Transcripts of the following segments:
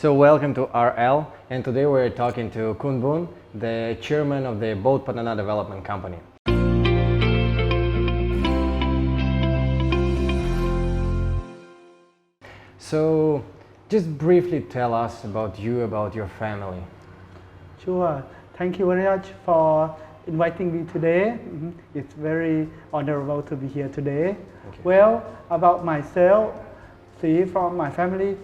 So welcome to RL, and today we're talking to Kun Boon, the chairman of the Boat Patana Development Company. So just briefly tell us about you, about your family. Sure. Thank you very much for inviting me today. It's very honorable to be here today. Well, about myself, from my family,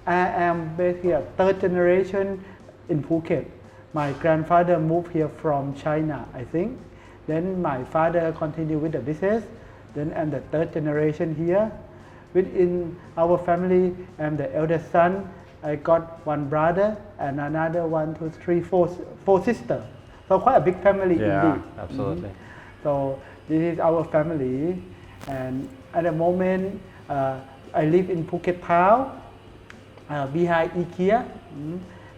I am basically a third generation in Phuket. My grandfather moved here from China, I think. Then my father continued with the business. Then I'm the third generation here. Within our family, I'm the eldest son. I got one brother and another 4 sisters. So quite a big family indeed. Absolutely. So this is our family, and at the moment I live in Phuket town, behind IKEA.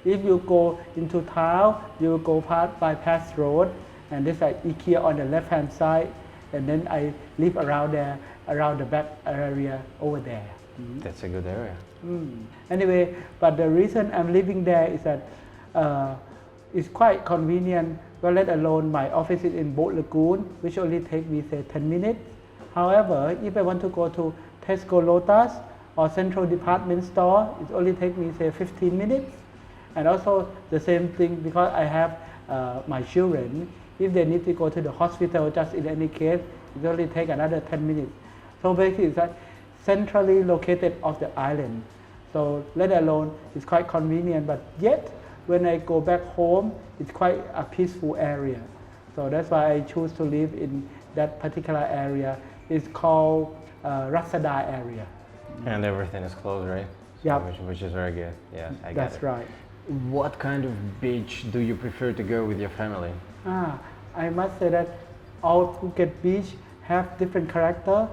If you go into town, you go bypass road, and there's like IKEA on the left hand side, and then I live around there, around the back area over there. That's a good area. Anyway, but the reason I'm living there is that it's quite convenient, well, let alone my office is in Boat Lagoon, which only take me say 10 minutes. However, if I want to go to Tesco Lotus or Central Department Store, it only take me say 15 minutes. And also the same thing because I have my children, if they need to go to the hospital just in any case, it only take another 10 minutes. So basically it's like centrally located off the island. So let alone it's quite convenient, but yet when I go back home, it's quite a peaceful area. So that's why I choose to live in that particular area. It's called Rasada area. And everything is closed, right? So Yeah. which is very good. Yeah, I get That's it. right. What kind of beach do you prefer to go with your family? I must say that all Phuket beach have different character.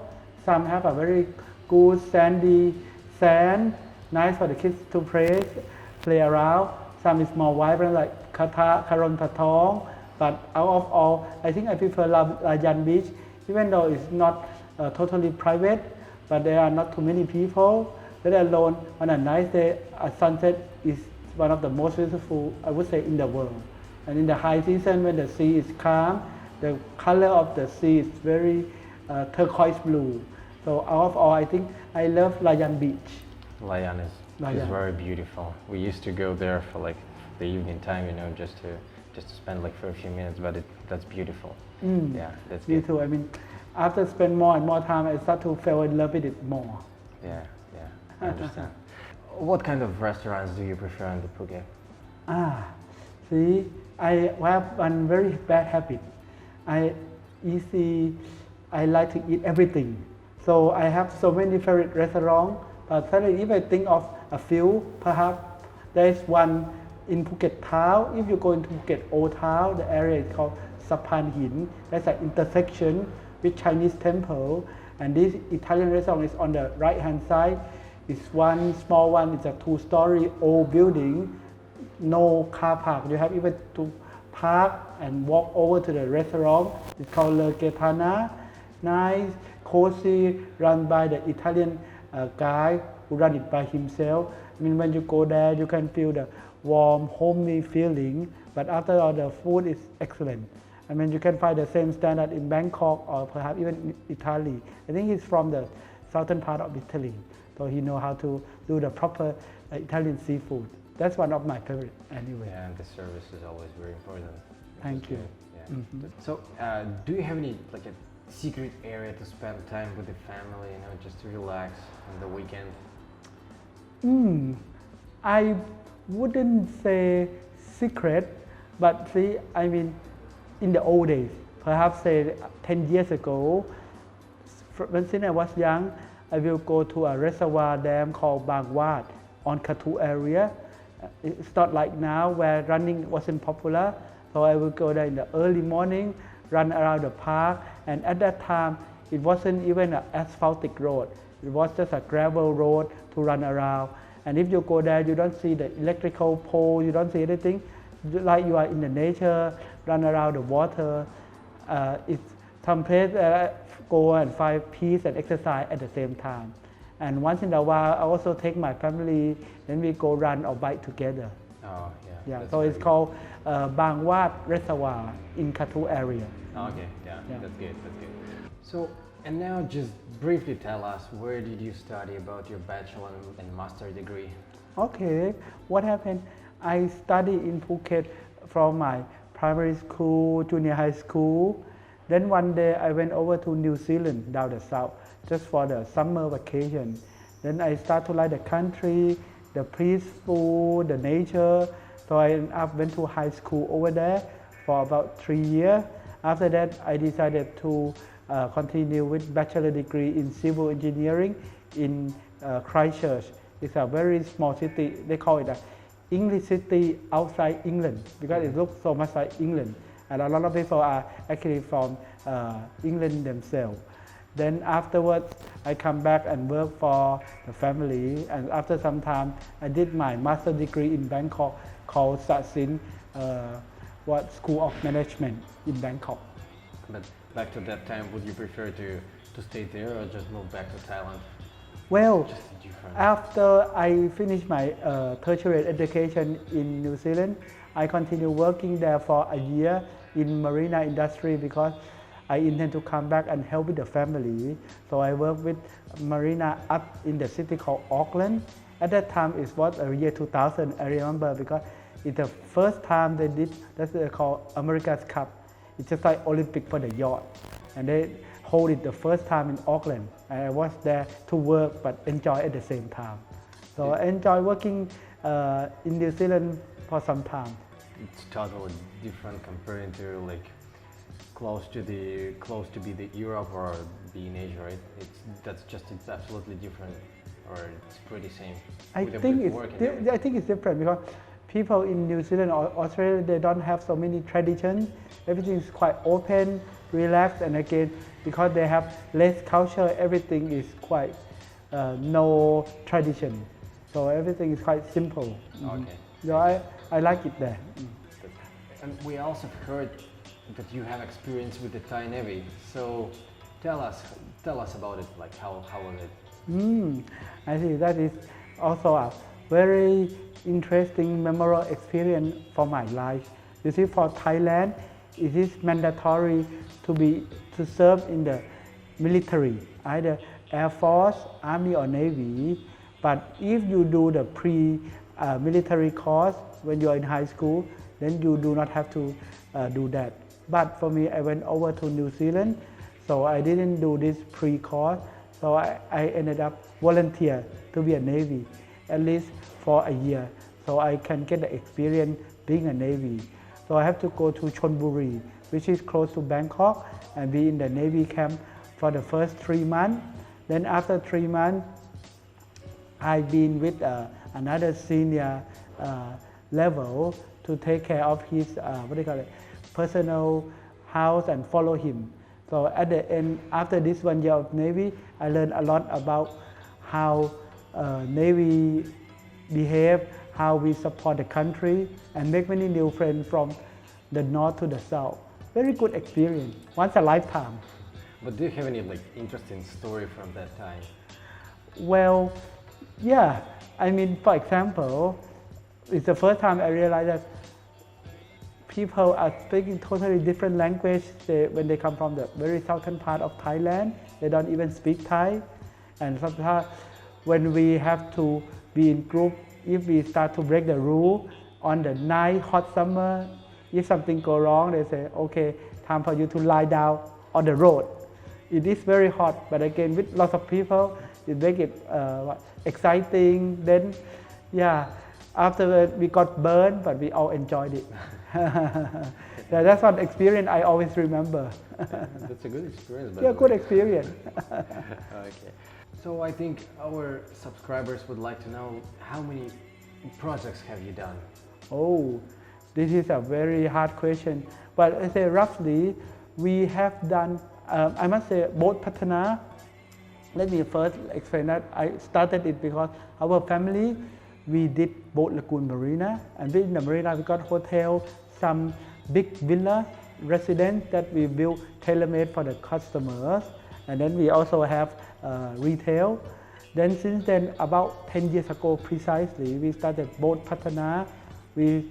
Some have a very good sandy sand, nice for the kids to play around. Some is more vibrant like Karon Patong. But out of all, I think I prefer Railand Beach, even though it's not totally private, but there are not too many people. Let alone on a nice day, a sunset is one of the most beautiful, I would say, in the world. And in the high season, when the sea is calm, the color of the sea is very turquoise blue. So out of all, I think I love Railand Beach. Railand is very beautiful. We used to go there for like the evening time, just to spend like for a few minutes, but that's beautiful. Yeah, that's Me good. too. I mean, after spend more and more time, I start to fall in love with it more. Yeah, I understand. What kind of restaurants do you prefer in the Phuket? I have one very bad habit. I like to eat everything. So I have so many favorite restaurants, but suddenly if I think of a few, perhaps there is one in Phuket town. If you go into Phuket Old Town, the area is called Sapan Hin. That's an intersection with Chinese temple, and this Italian restaurant is on the right hand side. It's one small one. It's a 2-story old building, no car park. You have even to park and walk over to the restaurant. It's called Le Getana. Nice, cozy, run by the Italian guy who run it by himself. I mean, when you go there, you can feel the warm, homey feeling. But after all, the food is excellent. I mean, you can find the same standard in Bangkok or perhaps even in Italy. I think he's from the southern part of Italy, so he knows how to do the proper Italian seafood. That's one of my favorite anyway. Yeah, and the service is always very important. Thank you. Yeah. So, do you have any like a secret area to spend time with the family? Just to relax on the weekend. I wouldn't say secret, but I mean, in the old days, perhaps say 10 years ago, since I was young, I will go to a reservoir dam called Bang Wat on Katu area. It's not like now where running wasn't popular, so I will go there in the early morning, run around the park, and at that time, it wasn't even an asphaltic road. It was just a gravel road to run around. And if you go there, you don't see the electrical pole, you don't see anything. Like you are in the nature, run around the water. It's some place go and find peace and exercise at the same time. And once in a while, I also take my family, then we go run or bike together. Oh, yeah. Yeah, That's so very it's good. called Bang Wat Reservoir in Katu area. Oh, okay, yeah, Yeah. that's good, that's good. So, and now just briefly tell us, where did you study about your bachelor and master degree? Okay, what happened? I studied in Phuket from my primary school, junior high school. Then one day I went over to New Zealand down the south just for the summer vacation. Then I start to like the country, the peaceful, the nature. So I went to high school over there for about 3 years. After that, I decided to continue with bachelor degree in civil engineering in Christchurch. It's a very small city. They call it a English city outside England because it looks so much like England. And a lot of people are actually from England themselves. Then afterwards, I come back and work for the family. And after some time, I did my master degree in Bangkok called Satsin School of Management in Bangkok. But back to that time, would you prefer to stay there or just move back to Thailand? Well, Just different. after I finished my tertiary education in New Zealand, I continued working there for a year in marina industry because I intend to come back and help with the family. So I work with marina up in the city called Auckland. At that time, it was the year 2000, I remember, because it's the first time they did, that's called America's Cup. It's just like Olympic for the yacht. And they hold it the first time in Auckland. And I was there to work but enjoy at the same time. So I enjoy working in New Zealand for some time. It's totally different comparing to like close to be the Europe or be in Asia, right? It's absolutely different, or it's pretty same. I with the think work and everything. I think it's different because people in New Zealand or Australia, they don't have so many traditions. Everything is quite open, relaxed, and again, because they have less culture, everything is quite no tradition. So everything is quite simple. Okay. So I like it there. And we also heard that you have experience with the Thai Navy. So tell us about it. Like how was it? I think that is also a very interesting, memorable experience for my life. You see, for Thailand, it is mandatory to serve in the military, either Air Force, Army, or Navy. But if you do the pre-military course when you are in high school, then you do not have to do that. But for me, I went over to New Zealand, so I didn't do this pre-course. So I ended up volunteer to be a Navy, at least for a year, so I can get the experience being a Navy. So I have to go to Chonburi, which is close to Bangkok, and be in the Navy camp for the first 3 months. Then after 3 months, I've been with another senior level to take care of his personal house and follow him. So at the end, after this 1 year of Navy, I learned a lot about how Navy behave, how we support the country, and make many new friends from the north to the south. Very good experience, once a lifetime. But do you have any like interesting story from that time? Well, yeah. I mean, for example, it's the first time I realized that people are speaking totally different language when they come from the very southern part of Thailand. They don't even speak Thai. And sometimes when we have to be in group, if we start to break the rule on the night, hot summer, if something go wrong, they say, okay, time for you to lie down on the road. It is very hot, but again, with lots of people, it make it exciting. Then, yeah, afterward we got burned, but we all enjoyed it. Yeah, that's one experience I always remember. That's a good experience. By Yeah, the good way. experience. Okay. So I think our subscribers would like to know how many projects have you done? Oh, this is a very hard question. But I say roughly, we have done, I must say, both Patana. Let me first explain that. I started it because our family, we did boat lagoon marina, and within the marina we got hotel, some big villa residence that we built tailor-made for the customers, and then we also have retail. Then since then, about 10 years ago precisely, we started both Patana. We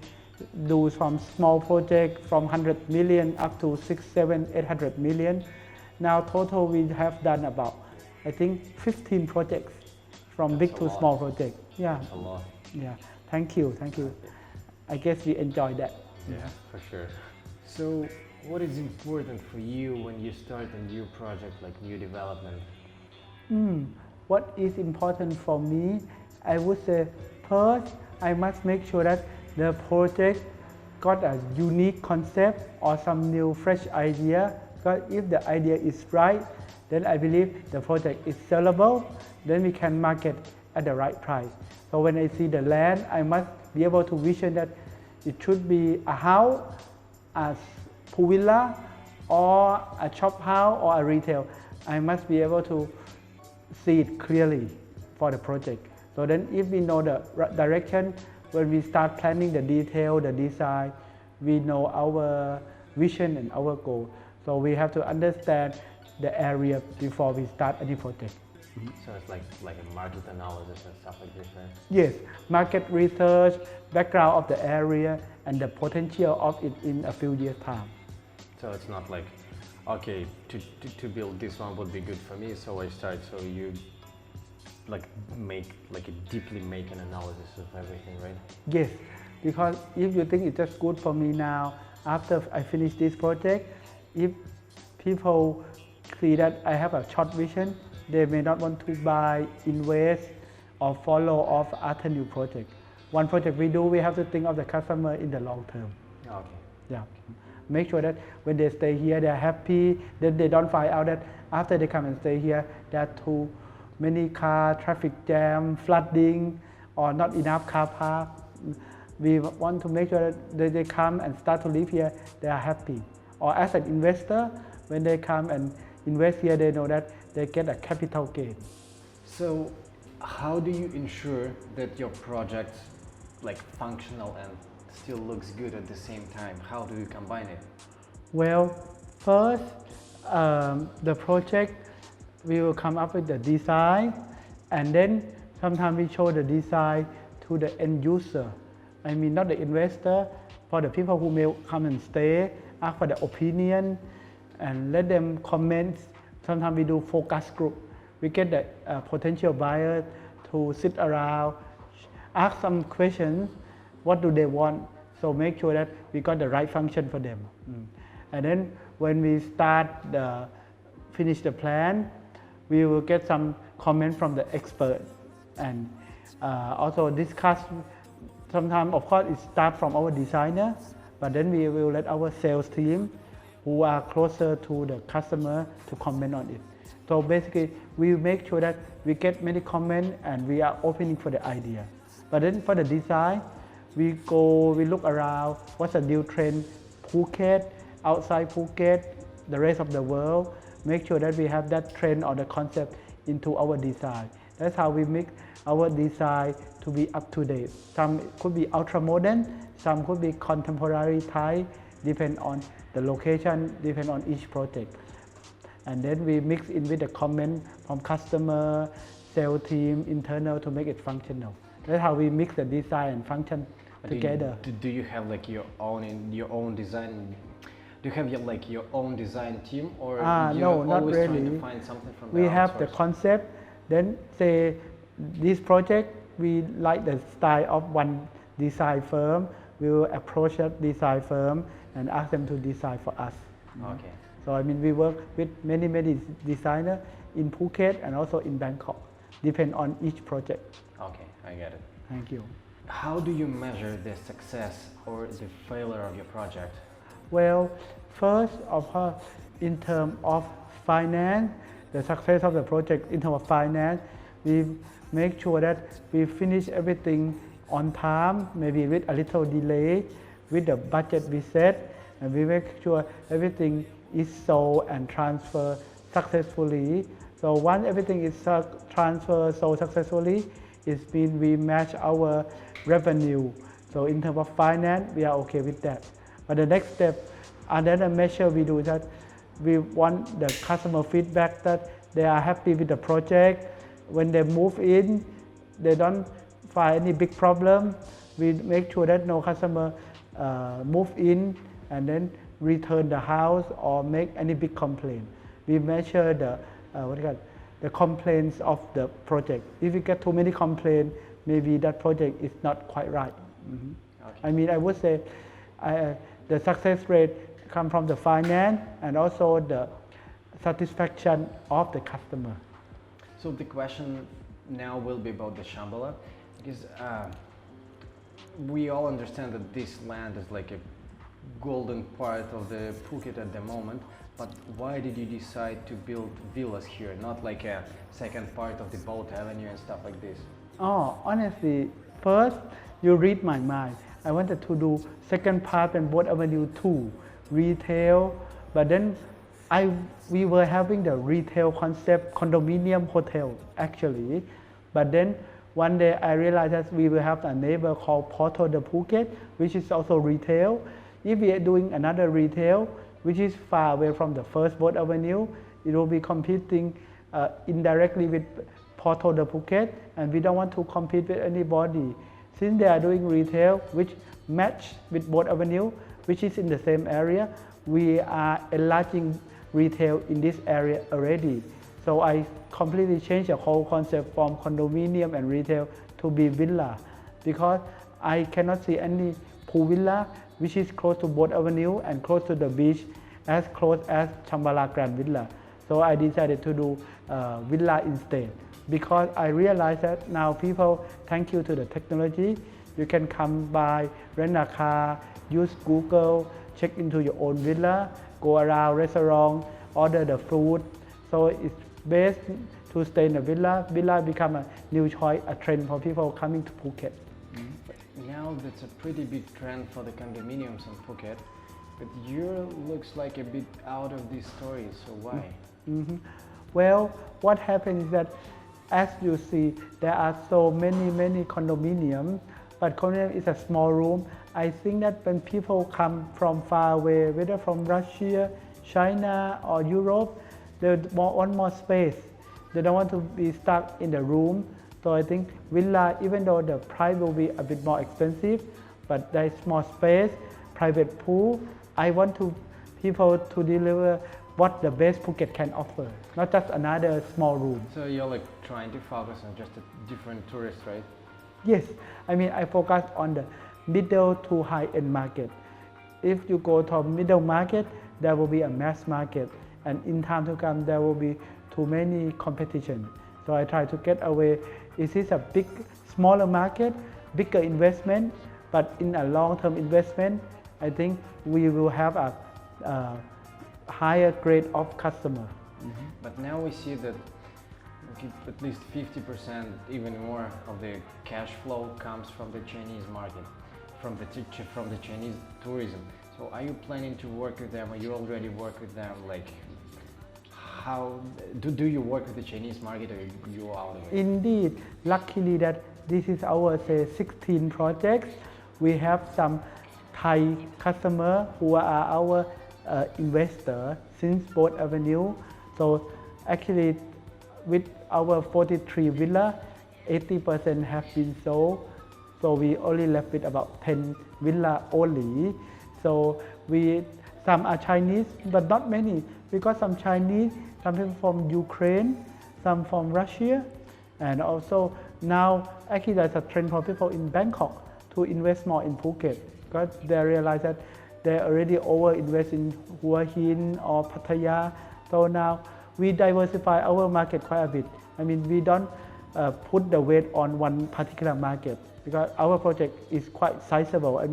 do some small project from 100 million up to 6, 7, 800 million. Now total we have done about, I think, 15 projects from big to small project. Yeah. That's a lot. Yeah. Thank you. Thank you. I guess we enjoy that. Yeah, for sure. So, what is important for you when you start a new project, like new development? What is important for me, I would say first, I must make sure that the project got a unique concept or some new fresh idea. Because if the idea is right, then I believe the project is sellable, then we can market at the right price. So when I see the land, I must be able to vision that it should be a house, a pool villa, or a shop house, or a retail. I must be able to see it clearly for the project. So then if we know the direction, when we start planning the detail, the design, we know our vision and our goal. So we have to understand the area before we start any project. So it's like a market analysis and stuff like this, right? Yes, market research, background of the area, and the potential of it in a few years' time. So it's not like, okay, to build this one would be good for me, so I start. So you deeply make an analysis of everything, right? Yes, because if you think it's just good for me now, after I finish this project, if people see that I have a short vision, they may not want to buy, invest, or follow of other new project. One project we do, we have to think of the customer in the long term. Okay. Yeah. Make sure that when they stay here, they're happy. Then they don't find out that after they come and stay here, there are too many car, traffic jam, flooding, or not enough car park. We want to make sure that they come and start to live here, they are happy. Or as an investor, when they come and invest here, they know that they get a capital gain. So, how do you ensure that your project, functional and still looks good at the same time? How do you combine it? Well, first, the project, we will come up with the design, and then sometimes we show the design to the end user. I mean, not the investor, for the people who may come and stay, ask for the opinion, and let them comment. Sometimes we do focus group. We get the potential buyer to sit around, ask some questions, what do they want? So make sure that we got the right function for them. And then when we finish the plan, we will get some comment from the expert and also discuss. Sometimes, of course, it starts from our designer, but then we will let our sales team who are closer to the customer to comment on it. So basically, we make sure that we get many comments and we are opening for the idea. But then for the design, we look around, what's the new trend, Phuket, outside Phuket, the rest of the world, make sure that we have that trend or the concept into our design. That's how we make our design to be up to date. Some could be ultra modern, some could be contemporary Thai, depend on the location, depend on each project. And then we mix in with the comment from customer, sales team, internal to make it functional. That's how we mix the design and function together. Do you have your own design? Do you have your own design team, or you're no, not always really. trying to find something from We have the concept, then say this project, we like the style of one design firm, we will approach that design firm and ask them to design for us. Okay. So I mean, we work with many designers in Phuket and also in Bangkok, depend on each project. Okay, I get it. Thank you. How do you measure the success or the failure of your project? Well, first of all, in terms of finance, the success of the project in terms of finance, we make sure that we finish everything on time, maybe with a little delay, with the budget we set, and we make sure everything is sold and transferred successfully. So once everything is transferred so successfully, it means we match our revenue. So in terms of finance, we are okay with that. But the next step, another measure we do is that we want the customer feedback that they are happy with the project, when they move in, they don't find any big problem. We make sure that no customer move in and then return the house or make any big complaint. We measure the complaints of the project. If you get too many complaints, maybe that project is not quite right. Okay. I would say the success rate comes from the finance and also the satisfaction of the customer. So the question now will be about the Shambhala, because we all understand that this land is like a golden part of the Phuket at the moment, but why did you decide to build villas here, not like a second part of the Boat Avenue and stuff like this? Honestly, first you read my mind. I wanted to do second part and Boat Avenue 2, retail, but then we were having the retail concept, condominium hotel actually, but then one day I realized that we will have a neighbor called Porto de Phuket, which is also retail. If we are doing another retail, which is far away from the first Boat Avenue, it will be competing indirectly with Porto de Phuket, and we don't want to compete with anybody. Since they are doing retail, which match with Boat Avenue, which is in the same area, we are enlarging retail in this area already. So I completely changed the whole concept from condominium and retail to be villa, because I cannot see any pool villa which is close to Boat Avenue and close to the beach, as close as Shambhala Grand Villa. So I decided to do villa instead, because I realized that now people, thank you to the technology, you can come by, rent a car, use Google, check into your own villa, go around restaurant, order the food. So it's best to stay in a villa. Villa become a new choice, a trend for people coming to Phuket. Now that's a pretty big trend for the condominiums in Phuket, but yours looks like a bit out of this story, so why? Well, what happens is that as you see, there are so many condominiums, but condominium is a small room. I think that when people come from far away, whether from Russia, China or Europe, they want more space. They don't want to be stuck in the room. So I think villa, even though the price will be a bit more expensive, but there is more space, private pool. I want people to deliver what the best Phuket can offer, not just another small room. So you're like trying to focus on just a different tourist, right? Yes, I focus on the middle to high-end market. If you go to middle market, there will be a mass market, and in time to come, there will be too many competition. So I try to get away. This is a smaller market, bigger investment, but in a long-term investment, I think we will have a higher grade of customer. But now we see that at least 50%, even more, of the cash flow comes from the Chinese market, from the Chinese tourism. So are you planning to work with them, or you already work with them? Like, how do you work with the Chinese market, or you are out of it? Indeed, luckily that this is our 16 projects. We have some Thai customer who are our investor since Boat Avenue. So actually, with our 43 villa, 80% have been sold. So we only left with about 10 villa only. So some are Chinese, but not many, because some Chinese, some people from Ukraine, some from Russia, and also now actually there's a trend for people in Bangkok to invest more in Phuket, because they realize that they already over-invest in Hua Hin or Pattaya. So now we diversify our market quite a bit. We don't put the weight on one particular market, because our project is quite sizable.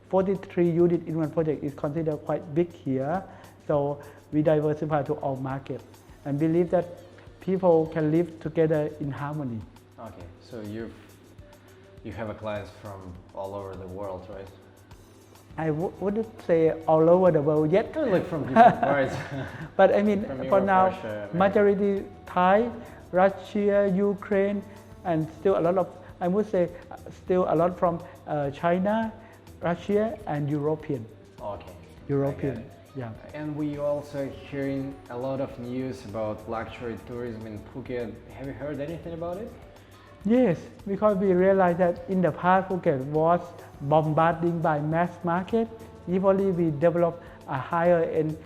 43 units in one project is considered quite big here. So we diversify to all markets and believe that people can live together in harmony. Okay, so you have clients from all over the world, right? I wouldn't say all over the world yet. Like from different parts. But from for Europe, now, Russia, majority Thai, Russia, Ukraine, and still a lot of, I would say, still a lot from China, Russia, and European. Okay. European, Yeah. And we also hearing a lot of news about luxury tourism in Phuket. Have you heard anything about it? Yes, because we realized that in the past Phuket was bombarding by mass market. If only we develop a higher end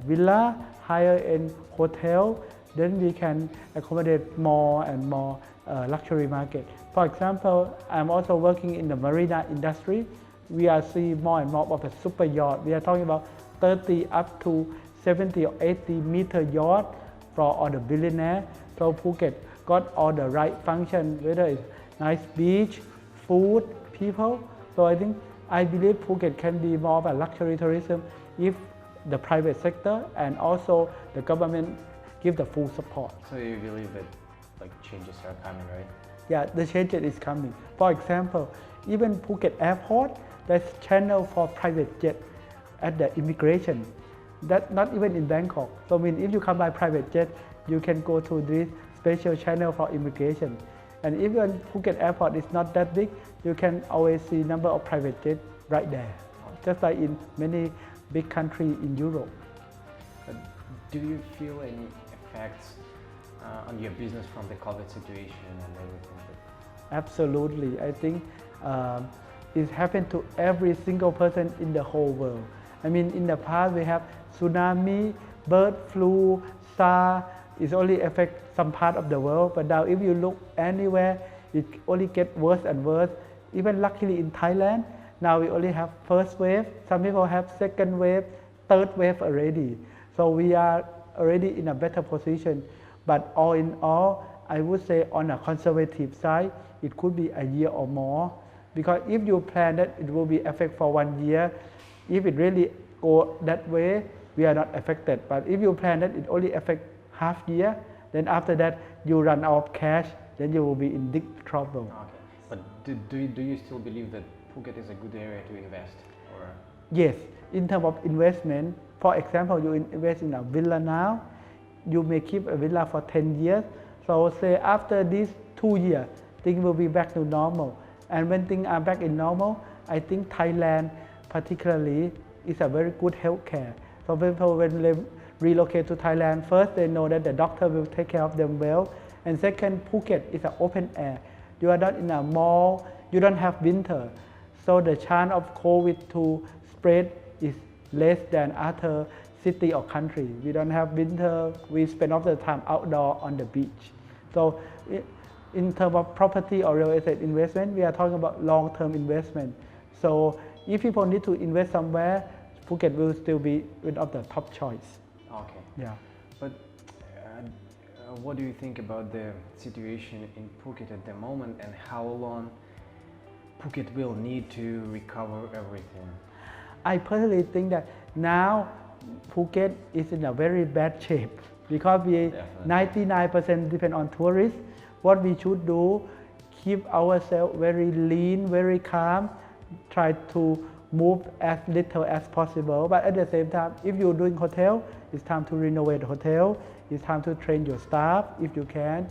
villa, higher end hotel, then we can accommodate more and more luxury market. For example, I'm also working in the marina industry. We are seeing more and more of a super yacht. We are talking about 30 up to 70 or 80 meter yacht for all the billionaire. So Phuket got all the right function, whether it's nice beach, food, people. So I believe Phuket can be more of a luxury tourism if the private sector and also the government give the full support. So you believe that like changes are coming, right? Yeah, the change is coming. For example, even Phuket Airport, there's channel for private jet at the immigration. That not even in Bangkok. So if you come by private jet, you can go to this special channel for immigration. And even Phuket Airport is not that big, you can always see number of private jets right there, just like in many big countries in Europe. But do you feel any effects on your business from the COVID situation and everything? Absolutely. I think it happened to every single person in the whole world. In the past we have tsunami, bird flu, SARS. It only affect some part of the world, but now if you look anywhere, it only get worse and worse. Even luckily in Thailand, now we only have first wave. Some people have second wave, third wave already. So we are already in a better position. But all in all, I would say on a conservative side, it could be a year or more. Because if you plan that it will be affected for 1 year, if it really go that way, we are not affected. But if you plan that it only affect half year, then after that you run out of cash, then you will be in big trouble. Okay. But do you still believe that Phuket is a good area to invest? Or? Yes, in terms of investment, for example, you invest in a villa now, you may keep a villa for 10 years. So say after these 2 years, things will be back to normal. And when things are back in normal, I think Thailand particularly is a very good healthcare. So people when they relocate to Thailand, first they know that the doctor will take care of them well. And second, Phuket is an open air. You are not in a mall, you don't have winter. So the chance of COVID to spread is less than other city or country. We don't have winter, we spend all the time outdoor on the beach. So in terms of property or real estate investment, we are talking about long-term investment. So if people need to invest somewhere, Phuket will still be one of the top choice. Okay. Yeah. But what do you think about the situation in Phuket at the moment and how long Phuket will need to recover everything? I personally think that now Phuket is in a very bad shape because we 99% depend on tourists. What we should do, keep ourselves very lean, very calm, try to move as little as possible. But at the same time, if you're doing hotel, it's time to renovate the hotel. It's time to train your staff if you can.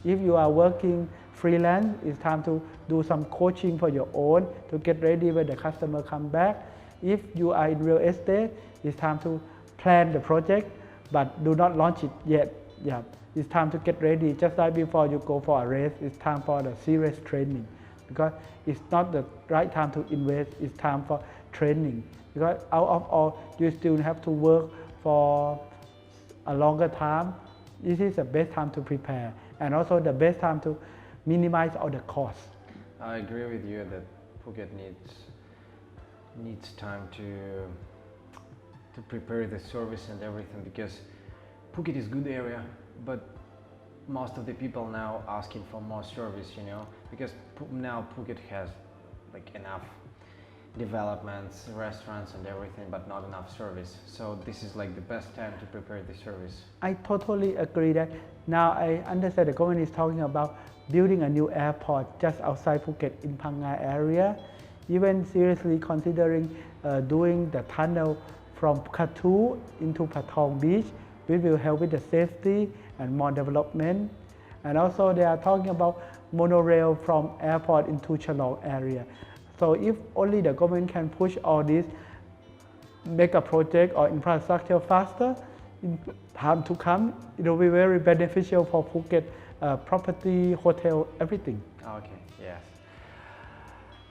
If you are working freelance, it's time to do some coaching for your own to get ready when the customer come back. If you are in real estate, it's time to plan the project, but do not launch it yet. Yeah, it's time to get ready. Just like before you go for a race, it's time for the serious training. Because it's not the right time to invest, it's time for training. Because out of all, you still have to work for a longer time. This is the best time to prepare and also the best time to minimize all the costs. I agree with you that Phuket needs time to prepare the service and everything, because Phuket is good area, but most of the people now asking for more service, because now Phuket has like enough developments, restaurants and everything, but not enough service. So this is like the best time to prepare the service. I totally agree that now I understand the government is talking about building a new airport just outside Phuket in Phang Nga area, even seriously considering doing the tunnel from Katu into Patong Beach, which will help with the safety and more development. And also they are talking about monorail from airport into Chalong area. So if only the government can push all this, make a project or infrastructure faster in time to come. It will be very beneficial for Phuket, property, hotel, everything. Okay, yes.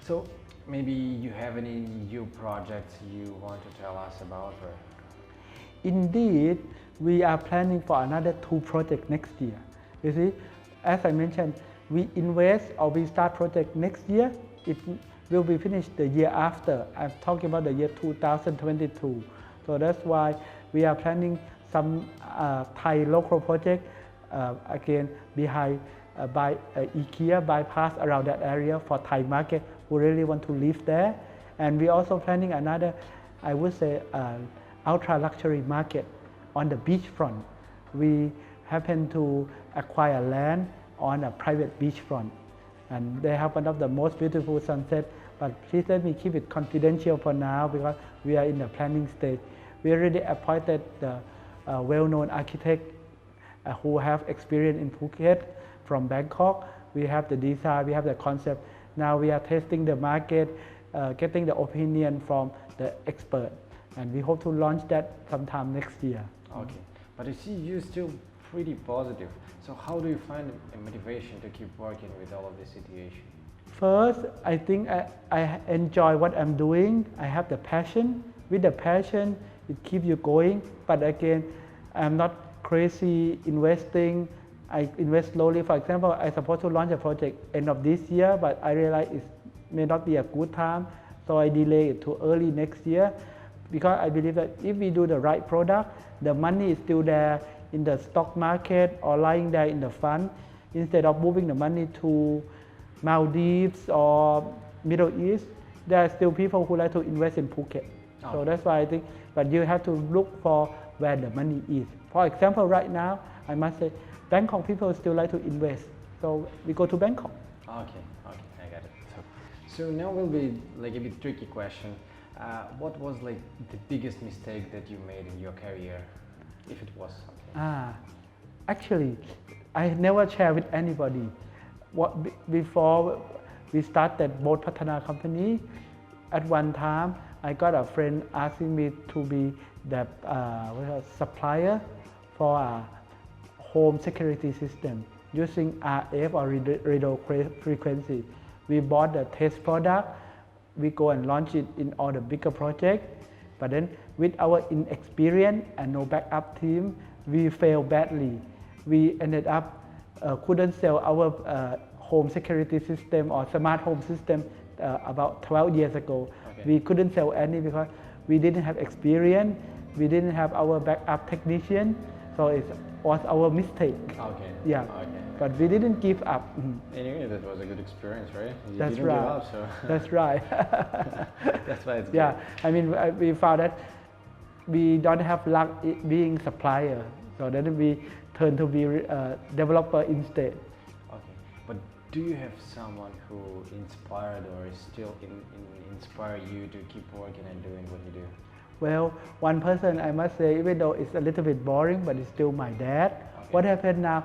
So maybe you have any new projects you want to tell us about? Or? Indeed, we are planning for another 2 projects next year. You see, as I mentioned, we invest or we start project next year. It will be finished the year after. I'm talking about the year 2022. So that's why we are planning some Thai local project again behind by IKEA bypass around that area for Thai market who really want to live there. And we also planning another, I would say, ultra luxury market on the beachfront. We happen to acquire land on a private beachfront, and they have one of the most beautiful sunset. But please let me keep it confidential for now because we are in the planning stage. We already appointed the well-known architect who have experience in Phuket from Bangkok. We have the design, we have the concept. Now we are testing the market, getting the opinion from the expert, and we hope to launch that sometime next year. Okay, but I see you're still pretty positive. So how do you find a motivation to keep working with all of this situation? First, I think I enjoy what I'm doing. I have the passion. With the passion, it keeps you going. But again, I'm not crazy investing. I invest slowly. For example, I'm supposed to launch a project end of this year, but I realize it may not be a good time. So I delay it to early next year because I believe that if we do the right product, the money is still there in the stock market or lying there in the fund. Instead of moving the money to Maldives or Middle East, there are still people who like to invest in Phuket. Oh. So that's why I think, but you have to look for where the money is. For example, right now, I must say, Bangkok people still like to invest. So we go to Bangkok. Okay, I got it. So now will be like a bit tricky question. What was like the biggest mistake that you made in your career, if it was something? Actually, I never share with anybody. Before we started Boat Patana company, at one time I got a friend asking me to be the supplier for a home security system using RF or radio frequency. We bought the test product. We go and launch it in all the bigger projects. But then with our inexperience and no backup team, we failed badly. We ended up couldn't sell our home security system or smart home system about 12 years ago. Okay. We couldn't sell any because we didn't have experience. We didn't have our backup technician. So it was our mistake. Okay. Yeah. Okay. But we didn't give up. Anyway, that was a good experience, right? You That's didn't right. give up, so. That's right. That's why it's good. Yeah. I mean, we found that we don't have luck being supplier. So then we turn to be developer instead. Okay. But do you have someone who inspired or is still inspire you to keep working and doing what you do? Well, one person I must say, even though it's a little bit boring, but it's still my dad. Okay. What happened now?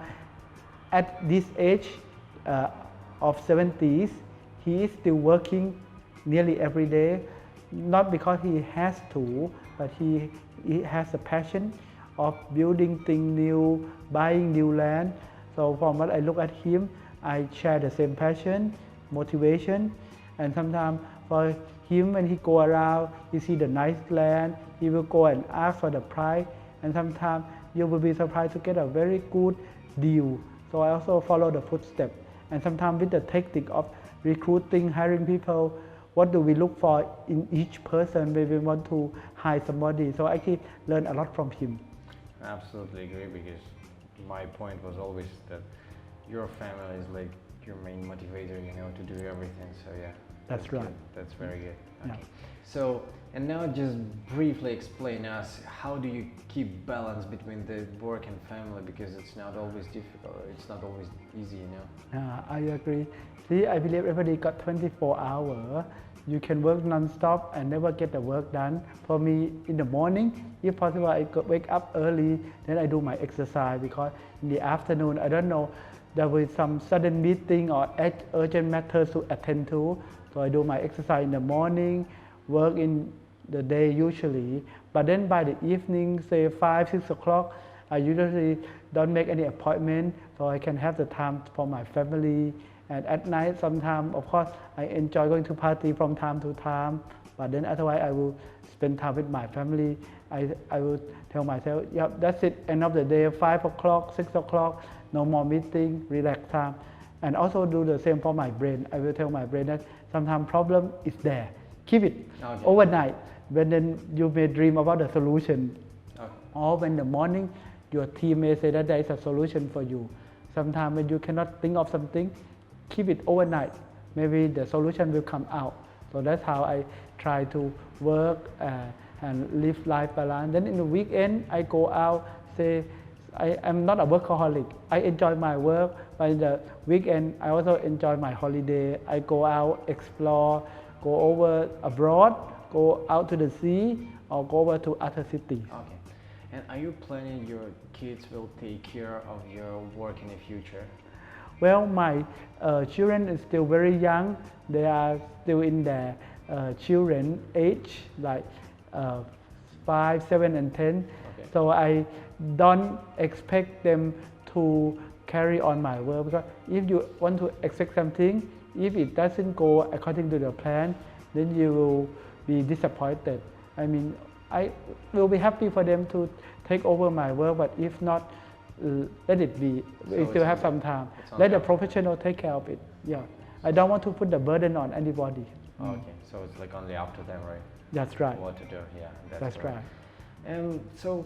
At this age of 70s, he is still working nearly every day, not because he has to, but he has a passion of building things new, buying new land. So from what I look at him, I share the same passion, motivation, and sometimes for him when he go around, he see the nice land, he will go and ask for the price, and sometimes you will be surprised to get a very good deal. So I also follow the footsteps, and sometimes with the technique of recruiting, hiring people, what do we look for in each person when we want to hire somebody. So I actually learn a lot from him. I absolutely agree, because my point was always that your family is like your main motivator, you know, to do everything. So yeah, that's right. Good. That's very good. Okay. Yeah. So, and now just briefly explain us, how do you keep balance between the work and family, because it's not always difficult, it's not always easy, you know? I agree. See, I believe everybody got 24 hours. You can work non-stop and never get the work done. For me, in the morning, if possible, I wake up early, then I do my exercise, because in the afternoon, I don't know, there will be some sudden meeting or urgent matters to attend to. So I do my exercise in the morning, work in the day usually. But then by the evening, say 5, 6 o'clock, I usually don't make any appointment, so I can have the time for my family. And at night, sometimes, of course, I enjoy going to party from time to time. But then otherwise, I will spend time with my family. I will tell myself, yeah, that's it, end of the day, 5 o'clock, 6 o'clock, no more meeting, relax time. And also do the same for my brain. I will tell my brain that sometimes problem is there. Keep it overnight. When then you may dream about the solution. Or when in the morning, your team may say that there is a solution for you. Sometimes when you cannot think of something, keep it overnight. Maybe the solution will come out. So that's how I try to work and live life balance. Then in the weekend, I go out, say, I'm not a workaholic. I enjoy my work, but in the weekend, I also enjoy my holiday. I go out, explore, go over abroad, go out to the sea, or go over to other cities. Okay. And are you planning your kids will take care of your work in the future? Well, my children are still very young. They are still in their children age, like 5, 7, and 10. Okay. So I don't expect them to carry on my work, because if you want to expect something, if it doesn't go according to the plan, then you will be disappointed. I mean, I will be happy for them to take over my work, but if not, let it be. We still have some time. Let the professional take care of it. Yeah, I don't want to put the burden on anybody. Okay, so it's like only up to them, right? That's right. What to do? Yeah, that's right. And so,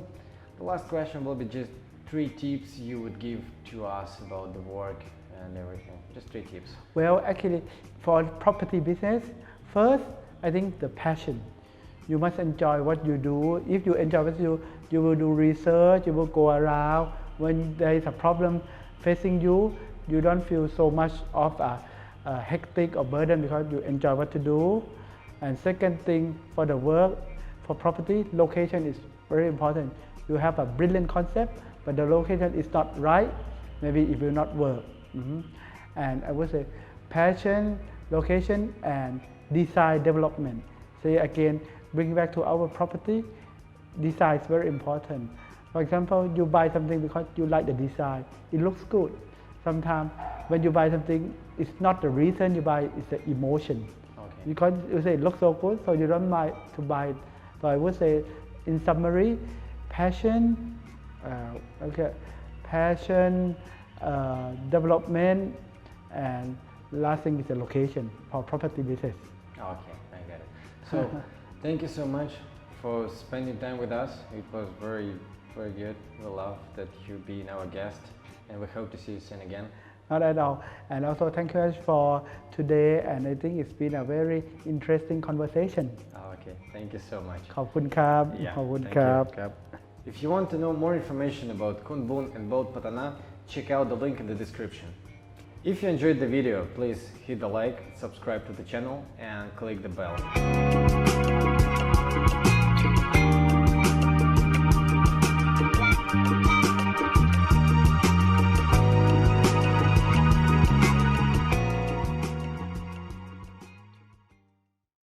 the last question will be just 3 tips you would give to us about the work and everything. Just 3 tips. Well, actually, for property business, first, I think the passion. You must enjoy what you do. If you enjoy what you do, you will do research, you will go around. When there is a problem facing you, you don't feel so much of a hectic or burden because you enjoy what to do. And second thing, for the work, for property, location is very important. You have a brilliant concept, but the location is not right, maybe it will not work. And I would say passion, location, and design development. Say again, bring back to our property, design is very important. For example, you buy something because you like the design, it looks good. Sometimes when you buy something, it's not the reason you buy, it's the emotion. Okay. Because you say it looks so good, so you don't mind to buy it. So I would say, in summary, passion, development, and last thing is the location for property business. Okay, I get it. So, thank you so much for spending time with us. It was very, very good. We love that you being our guest, and we hope to see you soon again. Not at all. And also thank you for today, and I think it's been a very interesting conversation. Okay, thank you so much. ขอบคุณครับ Yeah, ขอบคุณ thank ครับ you. If you want to know more information about Khun Boon and Boat Patana, check out the link in the description. If you enjoyed the video, please hit the like, subscribe to the channel, and click the bell.